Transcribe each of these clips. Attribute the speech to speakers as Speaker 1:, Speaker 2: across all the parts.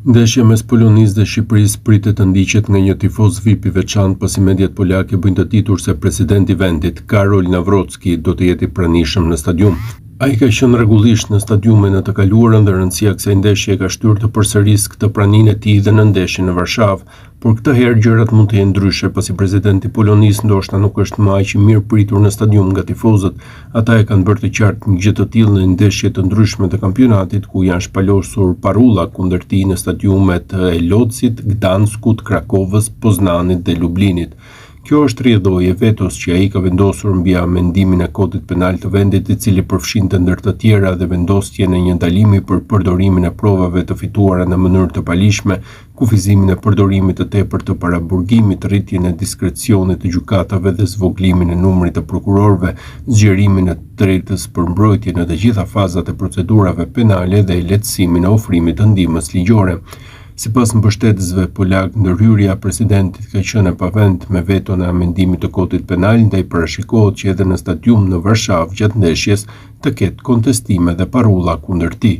Speaker 1: Ndeshja mes Polonisë dhe Shqipërisë pritet të ndiqet nga një tifoz VIP i veçantë pasi mediat polake bëjnë të ditur se presidenti i vendit, Karol Nawrocki, do të jetë i pranishëm në stadium. Ai ka qenë rregullisht në stadiume në të kaluarën dhe rëndësia e kësaj ndeshje ka shtyrë të përsërisë këtë praninë e tij dhe në ndeshjen në Varshavë, por këtë herë gjërat mund të jenë ndryshe pasi presidenti i Polonisë ndoshta nuk është më aq i mirë pritur në stadium nga tifozët. Ata e kanë bërë të qartë një gjë të tillë në ndeshje të ndryshme të kampionatit ku janë shpalosur parulla kundër tij në stadiumet e Lodzit, Gdanskut, Krakovës, Poznanit dhe Lublinit. Kjo është rrjedhoi e vetos që ai ka vendosur mbi amendimin e kodit penal të vendit, i cili përfshinte ndër të tjera dhe vendosjen e një ndalimi për përdorimin e provave të fituara në mënyrë të palishme, kufizimin e përdorimit të tepërt të paraburgimit, rritjen e diskrecionit të gjykatave dhe zvoglimin e numrit të prokurorëve, zgjerimin e drejtës për mbrojtje në të gjitha fazat e procedurave penale dhe lehtësimin e ofrimit të ndihmës ligjore. Sipas mbështetësve polak, ndërhyrja e presidentit ka qenë e pavend me veton e amendimit të kodit penal, ndaj parashikohet që edhe në stadium në Varshavë gjatë ndeshjes të ketë kontestime dhe parulla kundër tij.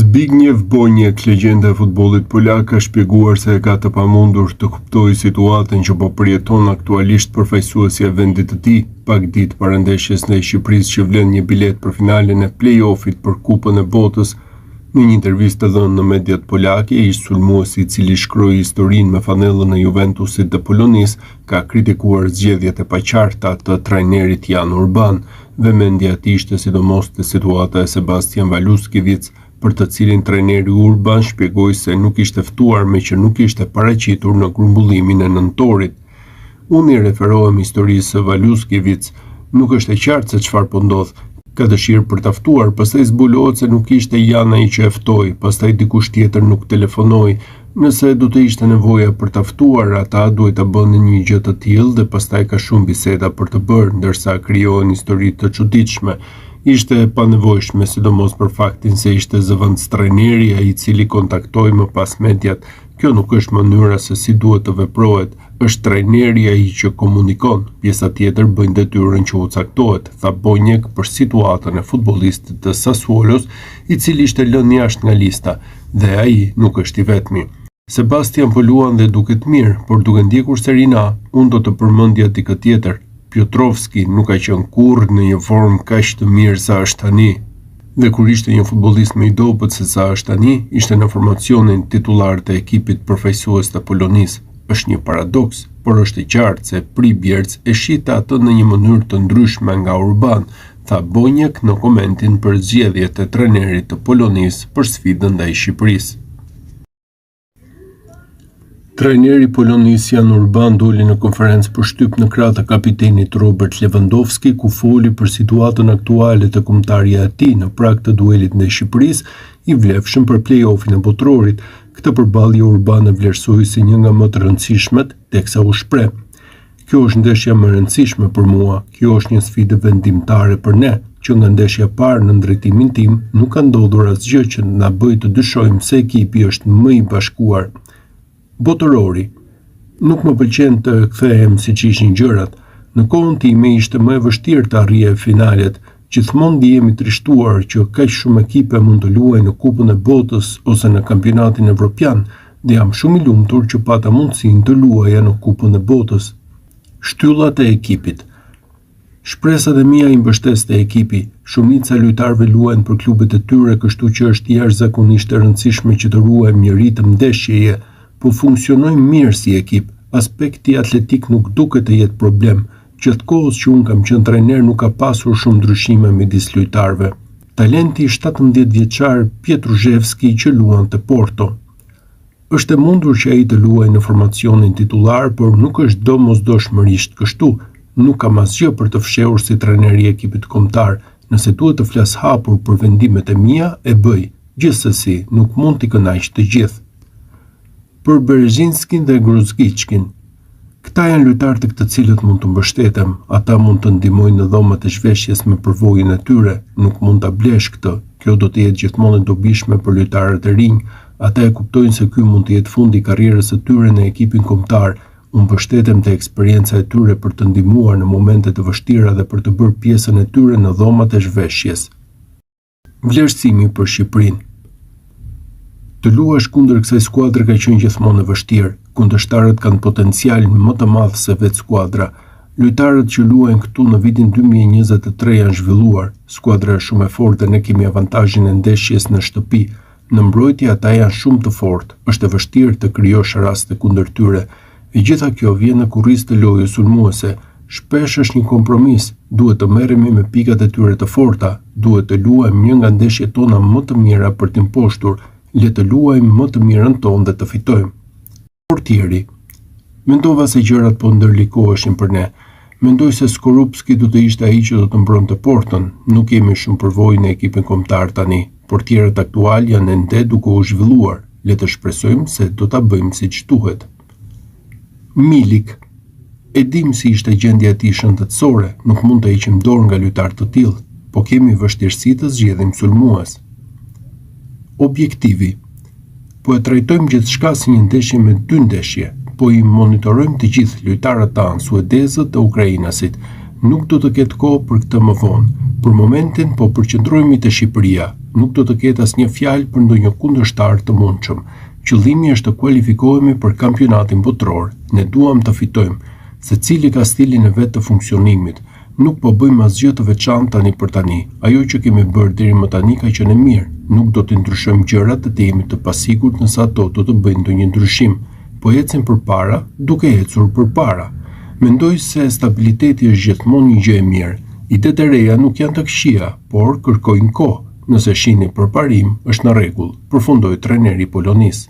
Speaker 1: Zbigniew Boniek, legjenda e futbollit polak, ka shpjeguar se e ka të pamundur të kuptojë situatën që po përjeton aktualisht përfaqësuesja e vendit të tij, pak ditë para ndeshjes ndaj Shqipërisë që vlen një bilet për finalen e play-offit për Kupën e Botës. Në një intervistë dhënë në mediat polake, ish sulmuesi i cili shkroi historinë me fanellën e Juventusit të Polonisë ka kritikuar zgjedhjet e paqarta të trajnerit Jan Urban. Vëmendja e tij ishte sidomos te situata e Sebastian Waluskiewicz, për të cilin trajneri Urban shpjegoi se nuk ishte ftuar me që nuk ishte paraqitur në grumbullimin e nëntorit. Unë i referohem historisë së Waluskiewicz, nuk është e qartë se çfarë po ndodh. Ka dëshirë për ta ftuar, pastaj zbulohet se nuk ishte Jan ai që e ftoi, pastaj dikush tjetër nuk telefonoi. Nëse do të ishte nevoja për ta ftuar, ata duhet ta bënin një gjë të tillë dhe pastaj ka shumë biseda për të bërë, ndërsa krijohen histori të çuditshme. Ishte e panevojshme, sidomos për faktin se ishte zëvendës trajneri ai i cili kontaktoi më pas mediat. Kjo nuk është mënyra se si duhet të veprohet. Është trajneri ai që komunikon, pjesa tjetër bëjnë detyrën që u caktohet, tha Boniek për situatën e futbollistit të Sassuolos, i cili ishte lënë jashtë nga lista, dhe ai nuk është i vetmi. Sebastian po luan dhe duket mirë, por duke ndjekur Serie A, unë do të përmendja dikë tjetër. Piotrowski nuk ka qenë kurrë në një formë kaq të mirë sa është tani. Dhe kur ishte një futbollist më i dobët se sa është tani, ishte në formacionin titullar të ekipit përfaqësues të Polonisë. Është një paradoks, por është i qartë se Pribjerc e shite atë në një mënyrë të ndryshme nga Urban, tha Boniek në komentin për zgjedhjet e trajnerit të Polonisë për sfidën ndaj Shqipërisë. Trajneri i Polonisë Jan Urban doli në konferencë për shtyp në krah të kapitenit Robert Lewandowski, ku foli për situatën aktuale të kombëtarja e tij në prag të duelit ndaj Shqipërisë, i vlefshëm për play-offin e botrorit. Këtë përballje Urban e vlerësoi si një nga më të rëndësishmet, teksa u shpreh: "Kjo është ndeshja më e rëndësishme për mua. Kjo është një sfidë vendimtare për ne, që nga ndeshja e parë në drejtimin tim nuk ka ndodhur asgjë që na bëjë të dyshojmë se ekipi është më i bashkuar." Botërori. Nuk më pëlqen të kthehem siç ishin gjërat. Në kohën time ishte më e vështirë të arrije finalet. Gjithmonë ndihemi trishtuar që kaq shumë ekipe mund të luajnë në Kupën e Botës ose në kampionatin evropian, dhe jam shumë i lumtur që pata mundësinë të luaja në Kupën e Botës. Shtyllat e ekipit. Shpresat e mia i mbështes te ekipi. Shumica e lojtarëve luajnë për klubet e tyre, kështu që është jashtëzakonisht e rëndësishme që të ruajmë një ritëm ndeshjeje, po funksionojmë mirë si ekip. Aspekti atletik nuk duket të jetë problem. Gjatë kohës që unë kam qenë trajner nuk ka pasur shumë ndryshime midis lojtarëve. Talenti i 17-vjeçar Pietruszewski që luan te Porto. Është e mundur që ai të luajë në formacionin titullar, por nuk është domosdoshmërisht kështu. Nuk kam asgjë për të fshehur si trajneri i ekipit kombëtar. Nëse duhet të flas hapur për vendimet e mia, e bëj. Gjithsesi, nuk mund t'i kënaq të gjithë. Për Berezhinskin dhe Gruzgiçkin. Këta janë lojtarë të cilët mund të mbështetem, ata mund të ndihmojnë në dhomat e zhveshjes me përvojën e tyre, nuk mund ta blesh këtë. Kjo do të jetë gjithmonë e dobishme për lojtarët e rinj. Ata e kuptojnë se ky mund të jetë fundi i karrierës së tyre në ekipin kombëtar. Unë mbështetem te eksperjenca e tyre për të ndihmuar në momente të vështira dhe për të bërë pjesën e tyre në dhomat e zhveshjes. Vlerësimi për Shqipërinë. Të luash kundër kësaj skuadre ka qenë gjithmonë e vështirë. Kundërshtarët kanë potencialin më të madh se vetë skuadra. Lojtarët që luajnë këtu në vitin 2023 janë zhvilluar. Skuadra është shumë e fortë dhe ne kemi avantazhin e ndeshjes në shtëpi. Në mbrojtje ata janë shumë të fortë. Është e vështirë të krijosh raste kundër tyre. E gjitha kjo vjen në kurrizë të lojës sulmuese. Shpesh është një kompromis. Duhet të merremi me pikat e tyre të forta. Duhet të luajmë një nga ndeshjet tona më të mira për të imposhtur. Le të luajmë më të mirën tonë dhe të fitojmë. Portieri. Mendova se gjërat po ndërlikoheshin për ne. Mendoj se Skorupski do të ishte ai që do të mbronte portën. Nuk kemi shumë përvojë në ekipin kombëtar tani. Portierët aktual janë ende duke u zhvilluar. Le të shpresojmë se do ta bëjmë siç duhet. Milik. E dim si ishte gjendja e tij shëndetësore, nuk mund të heqim dorë nga lojtar të tillë, po kemi vështirësi të zgjedhim sulmues. Objektivi. Po e trajtojmë gjithçka si një ndeshje me 2 ndeshje, po i monitorojmë të gjithë lojtarët tanë, suedezët dhe ukrainasit. Nuk do të ketë kohë për këtë më vonë. Për momentin po përqendrohemi te Shqipëria. Nuk do të ketë asnjë fjalë për ndonjë kundërshtar të mundshëm. Qëllimi është të kualifikohemi për kampionatin botror. Ne duam të fitojmë. Secili ka stilin e vet të funksionimit. Nuk po bëjmë asgjë të veçantë tani për tani. Ajo që kemi bërë deri më tani ka qenë mirë. Nuk do të ndryshojmë gjërat dhe të jemi të pasigurt nëse ato do të bëjnë ndonjë ndryshim. Po ecim përpara, duke ecur përpara. Mendoj se stabiliteti është gjithmonë një gjë e mirë. Idetë e reja nuk janë të këqija, por kërkojnë kohë. Nëse shihni përparim, është në rregull, përfundoi trajneri polonis.